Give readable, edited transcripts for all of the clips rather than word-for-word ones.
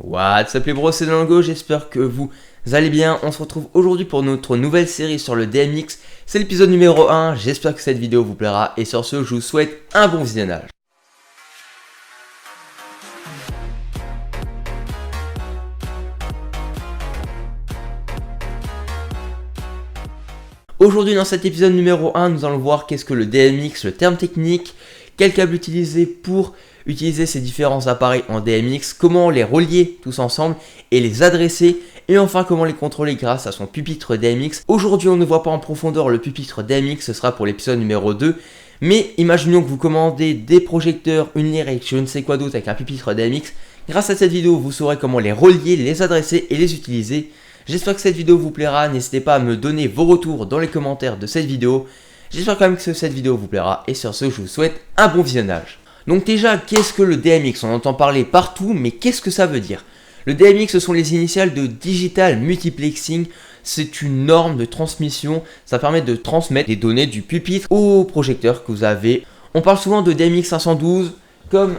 What's up les bros, c'est Dango, j'espère que vous allez bien. On se retrouve aujourd'hui pour notre nouvelle série sur le DMX. C'est l'épisode numéro 1, j'espère que cette vidéo vous plaira et sur ce, je vous souhaite un bon visionnage. Aujourd'hui dans cet épisode numéro 1, nous allons voir qu'est-ce que le DMX, le terme technique, quel câble utiliser pour utiliser ces différents appareils en DMX, comment les relier tous ensemble et les adresser, et enfin comment les contrôler grâce à son pupitre DMX. Aujourd'hui on ne voit pas en profondeur le pupitre DMX, ce sera pour l'épisode numéro 2, mais imaginons que vous commandez des projecteurs, une lyric, je ne sais quoi d'autre avec un pupitre DMX. Grâce à cette vidéo vous saurez comment les relier, les adresser et les utiliser. J'espère que cette vidéo vous plaira, n'hésitez pas à me donner vos retours dans les commentaires de cette vidéo. J'espère quand même que cette vidéo vous plaira et sur ce je vous souhaite un bon visionnage. Donc déjà, qu'est-ce que le DMX? On entend parler partout, mais qu'est-ce que ça veut dire? Le DMX, ce sont les initiales de Digital Multiplexing. C'est une norme de transmission. Ça permet de transmettre les données du pupitre au projecteur que vous avez. On parle souvent de DMX 512, comme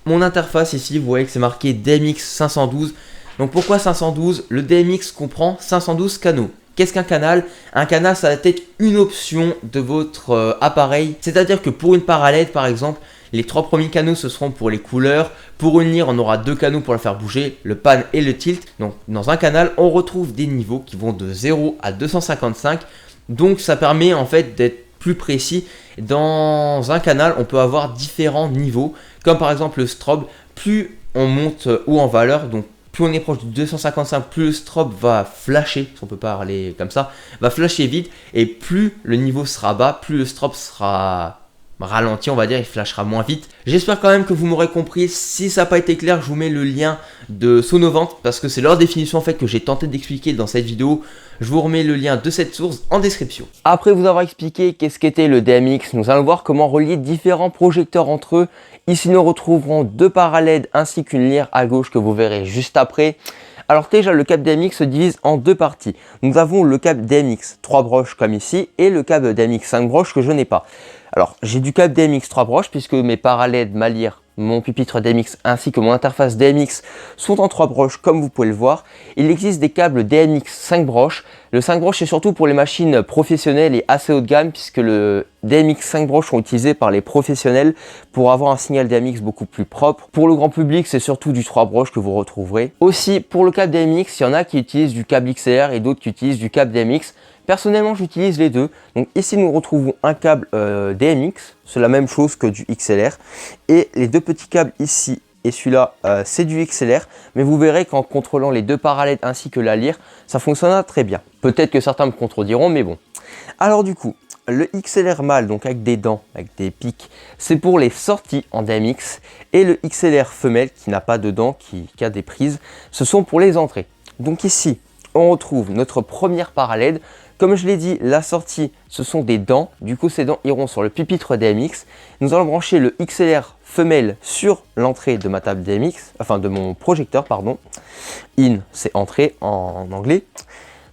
mon interface ici. Vous voyez que c'est marqué DMX 512. Donc pourquoi 512? Le DMX comprend 512 canaux. Qu'est-ce qu'un canal? Un canal, ça va être une option de votre appareil. C'est-à-dire que pour une parallèle, par exemple, les 3 premiers canaux, ce seront pour les couleurs. Pour une lyre, on aura 2 canaux pour la faire bouger, le pan et le tilt. Donc, dans un canal, on retrouve des niveaux qui vont de 0 à 255. Donc, ça permet en fait d'être plus précis. Dans un canal, on peut avoir différents niveaux. Comme par exemple le strobe, plus on monte ou en valeur, donc plus on est proche du 255, plus le strobe va flasher, si on peut parler comme ça, va flasher vite. Et plus le niveau sera bas, plus le strobe sera ralenti, on va dire, il flashera moins vite. J'espère quand même que vous m'aurez compris. Si ça n'a pas été clair, je vous mets le lien de Sonovant parce que c'est leur définition en fait que j'ai tenté d'expliquer dans cette vidéo. Je vous remets le lien de cette source en description. Après vous avoir expliqué qu'est-ce qu'était le DMX, nous allons voir comment relier différents projecteurs entre eux. Ici nous retrouverons 2 parallèles ainsi qu'une lyre à gauche que vous verrez juste après. Alors déjà le câble DMX se divise en 2 parties. Nous avons le câble DMX 3 broches comme ici et le câble DMX 5 broches que je n'ai pas. Alors j'ai du câble DMX 3 broches puisque mes parallèles, ma lyre, mon pupitre DMX ainsi que mon interface DMX sont en 3 broches comme vous pouvez le voir. Il existe des câbles DMX 5 broches. Le 5 broches c'est surtout pour les machines professionnelles et assez haut de gamme puisque le DMX 5 broches sont utilisés par les professionnels pour avoir un signal DMX beaucoup plus propre. Pour le grand public c'est surtout du 3 broches que vous retrouverez. Aussi pour le câble DMX il y en a qui utilisent du câble XLR et d'autres qui utilisent du câble DMX. Personnellement, j'utilise les deux. Donc ici, nous retrouvons un câble DMX. C'est la même chose que du XLR. Et les 2 petits câbles ici et celui-là, c'est du XLR. Mais vous verrez qu'en contrôlant les 2 parallèles ainsi que la lyre, ça fonctionnera très bien. Peut-être que certains me contrediront, mais bon. Alors du coup, le XLR mâle, donc avec des dents, avec des pics, c'est pour les sorties en DMX. Et le XLR femelle, qui n'a pas de dents, qui a des prises, ce sont pour les entrées. Donc ici, on retrouve notre première parallèle. Comme je l'ai dit, la sortie, ce sont des dents. Du coup, ces dents iront sur le pupitre DMX. Nous allons brancher le XLR femelle sur l'entrée de ma table DMX, enfin de mon projecteur, pardon. In, c'est entrée en anglais.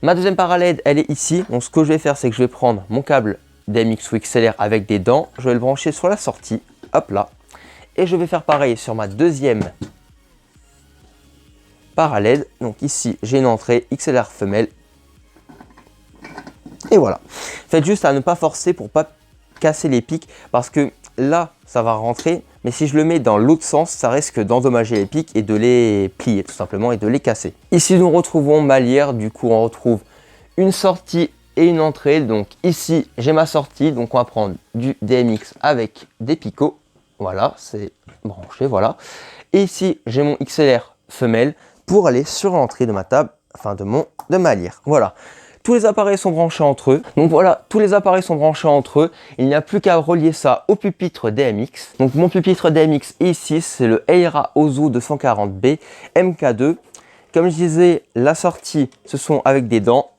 Ma deuxième parallèle, elle est ici. Donc, ce que je vais faire, c'est que je vais prendre mon câble DMX ou XLR avec des dents. Je vais le brancher sur la sortie, hop là. Et je vais faire pareil sur ma deuxième parallèle. Donc ici, j'ai une entrée XLR femelle. Et voilà, faites juste à ne pas forcer pour pas casser les pics parce que là ça va rentrer, mais si je le mets dans l'autre sens ça risque d'endommager les pics et de les plier tout simplement et de les casser. Ici nous retrouvons ma lyre, du coup on retrouve une sortie et une entrée. Donc ici j'ai ma sortie, donc on va prendre du DMX avec des picots, voilà c'est branché, voilà. Et ici j'ai mon XLR femelle pour aller sur l'entrée de ma table, enfin de ma lyre, voilà. Tous les appareils sont branchés entre eux. Donc voilà, tous les appareils sont branchés entre eux. Il n'y a plus qu'à relier ça au pupitre DMX. Donc mon pupitre DMX ici, c'est le Eira Ozo 240B MK2. Comme je disais, la sortie, ce sont avec des dents.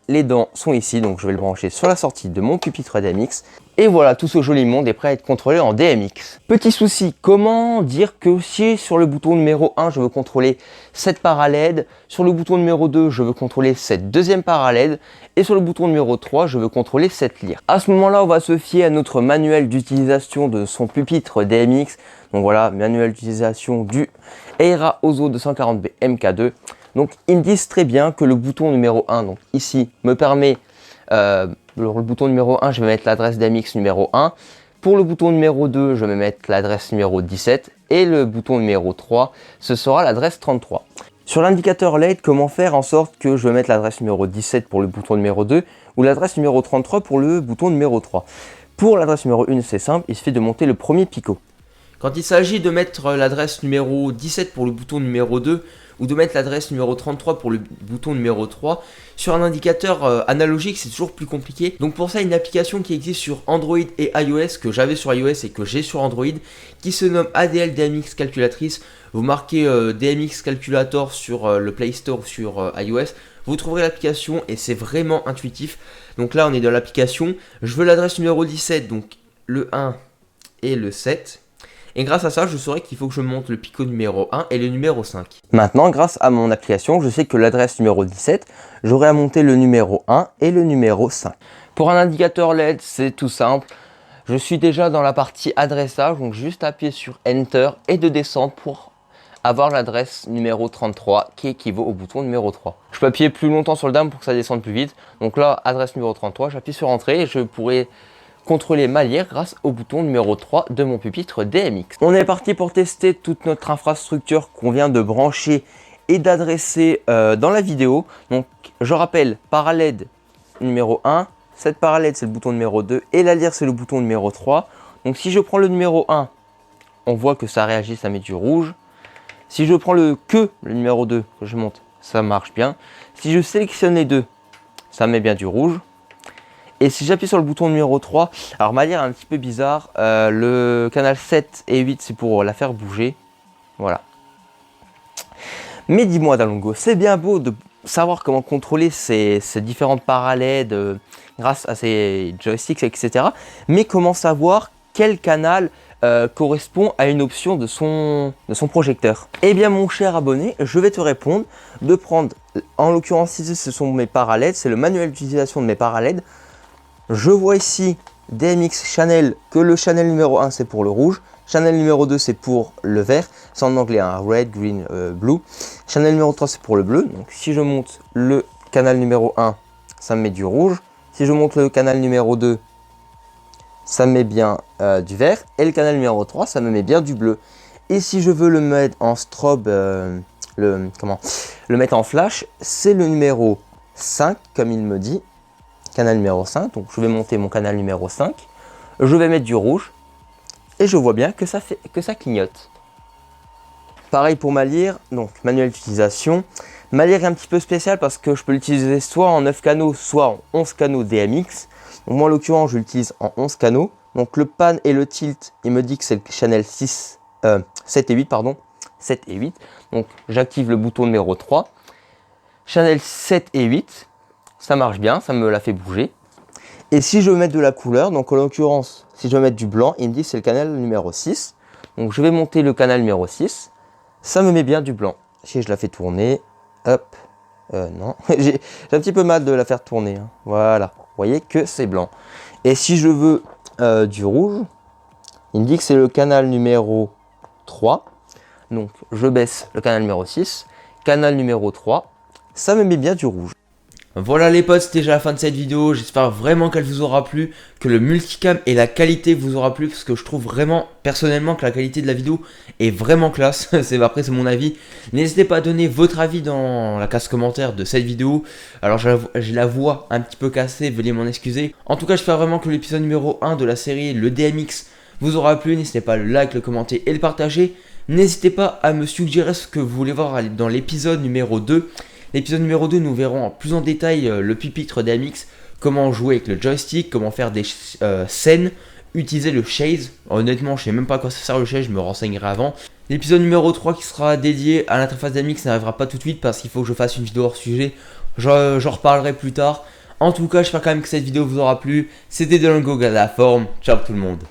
Les dents sont ici, donc je vais le brancher sur la sortie de mon pupitre DMX. Et voilà, tout ce joli monde est prêt à être contrôlé en DMX. Petit souci, comment dire que si sur le bouton numéro 1, je veux contrôler cette parallèle, sur le bouton numéro 2, je veux contrôler cette deuxième parallèle, et sur le bouton numéro 3, je veux contrôler cette lyre. À ce moment-là, on va se fier à notre manuel d'utilisation de son pupitre DMX. Donc voilà, manuel d'utilisation du Eira Ozo 240B MK2. Donc ils me disent très bien que le bouton numéro 1, donc ici, me permet, le bouton numéro 1, je vais mettre l'adresse DMX numéro 1. Pour le bouton numéro 2, je vais mettre l'adresse numéro 17. Et le bouton numéro 3, ce sera l'adresse 33. Sur l'indicateur LED, comment faire en sorte que je vais mettre l'adresse numéro 17 pour le bouton numéro 2 ou l'adresse numéro 33 pour le bouton numéro 3. Pour l'adresse numéro 1, c'est simple, il suffit de monter le premier picot. Quand il s'agit de mettre l'adresse numéro 17 pour le bouton numéro 2 ou de mettre l'adresse numéro 33 pour le bouton numéro 3, sur un indicateur analogique, c'est toujours plus compliqué. Donc pour ça, une application qui existe sur Android et iOS, que j'avais sur iOS et que j'ai sur Android, qui se nomme ADL DMX Calculatrice. Vous marquez DMX Calculator sur le Play Store sur iOS, vous trouverez l'application et c'est vraiment intuitif. Donc là, on est dans l'application. Je veux l'adresse numéro 17, donc le 1 et le 7. Et grâce à ça, je saurai qu'il faut que je monte le picot numéro 1 et le numéro 5. Maintenant, grâce à mon application, je sais que l'adresse numéro 17, j'aurai à monter le numéro 1 et le numéro 5. Pour un indicateur LED, c'est tout simple. Je suis déjà dans la partie adressage, donc juste appuyer sur Enter et de descendre pour avoir l'adresse numéro 33 qui équivaut au bouton numéro 3. Je peux appuyer plus longtemps sur le DAM pour que ça descende plus vite. Donc là, adresse numéro 33, j'appuie sur Entrée et je pourrai contrôler ma lire grâce au bouton numéro 3 de mon pupitre DMX. On est parti pour tester toute notre infrastructure qu'on vient de brancher et d'adresser dans la vidéo. Donc je rappelle, parallèle numéro 1, cette parallèle c'est le bouton numéro 2 et la lire c'est le bouton numéro 3. Donc si je prends le numéro 1, on voit que ça réagit, ça met du rouge. Si je prends le numéro 2, que je monte, ça marche bien. Si je sélectionne les deux, ça met bien du rouge. Et si j'appuie sur le bouton numéro 3, alors ma lire est un petit peu bizarre. Le canal 7 et 8, c'est pour la faire bouger. Voilà. Mais dis-moi Dalongo, c'est bien beau de savoir comment contrôler ces différentes parallèles grâce à ces joysticks, etc. Mais comment savoir quel canal correspond à une option de son projecteur? Eh bien mon cher abonné, je vais te répondre de prendre, en l'occurrence ici ce sont mes parallèles, c'est le manuel d'utilisation de mes parallèles. Je vois ici DMX Channel, que le channel numéro 1 c'est pour le rouge, channel numéro 2 c'est pour le vert, c'est en anglais un red, green, blue. Channel numéro 3 c'est pour le bleu, donc si je monte le canal numéro 1, ça me met du rouge. Si je monte le canal numéro 2, ça me met bien du vert. Et le canal numéro 3, ça me met bien du bleu. Et si je veux le mettre en strobe, le mettre en flash, c'est le numéro 5, comme il me dit. Canal numéro 5, donc je vais monter mon canal numéro 5. Je vais mettre du rouge. Et je vois bien que ça clignote. Pareil pour ma lire, donc manuel d'utilisation. Ma lire est un petit peu spéciale parce que je peux l'utiliser soit en 9 canaux, soit en 11 canaux DMX. Donc moi en l'occurrence je l'utilise en 11 canaux. Donc le pan et le tilt, il me dit que c'est le channel 7 et 8 pardon. 7 et 8. Donc j'active le bouton numéro 3. Channel 7 et 8, ça marche bien, ça me la fait bouger. Et si je veux mettre de la couleur, donc en l'occurrence, si je veux mettre du blanc, il me dit que c'est le canal numéro 6. Donc je vais monter le canal numéro 6. Ça me met bien du blanc. Si je la fais tourner, hop, non, j'ai un petit peu mal de la faire tourner. Hein. Voilà, vous voyez que c'est blanc. Et si je veux du rouge, il me dit que c'est le canal numéro 3. Donc je baisse le canal numéro 6, canal numéro 3, ça me met bien du rouge. Voilà les potes, c'était déjà la fin de cette vidéo, j'espère vraiment qu'elle vous aura plu, que le multicam et la qualité vous aura plu, parce que je trouve vraiment, personnellement, que la qualité de la vidéo est vraiment classe, après c'est mon avis. N'hésitez pas à donner votre avis dans la case commentaire de cette vidéo, alors j'ai la voix un petit peu cassée, veuillez m'en excuser. En tout cas, j'espère vraiment que l'épisode numéro 1 de la série, le DMX, vous aura plu, n'hésitez pas à le like, le commenter et le partager. N'hésitez pas à me suggérer ce que vous voulez voir dans l'épisode numéro 2. L'épisode numéro 2, nous verrons plus en détail le pupitre DMX, comment jouer avec le joystick, comment faire des scènes, utiliser le chase. Honnêtement, je sais même pas à quoi ça sert le chase, je me renseignerai avant. L'épisode numéro 3 qui sera dédié à l'interface DMX n'arrivera pas tout de suite parce qu'il faut que je fasse une vidéo hors sujet. J'en reparlerai plus tard. En tout cas, j'espère quand même que cette vidéo vous aura plu. C'était Dalongo, gars de la forme. Ciao tout le monde.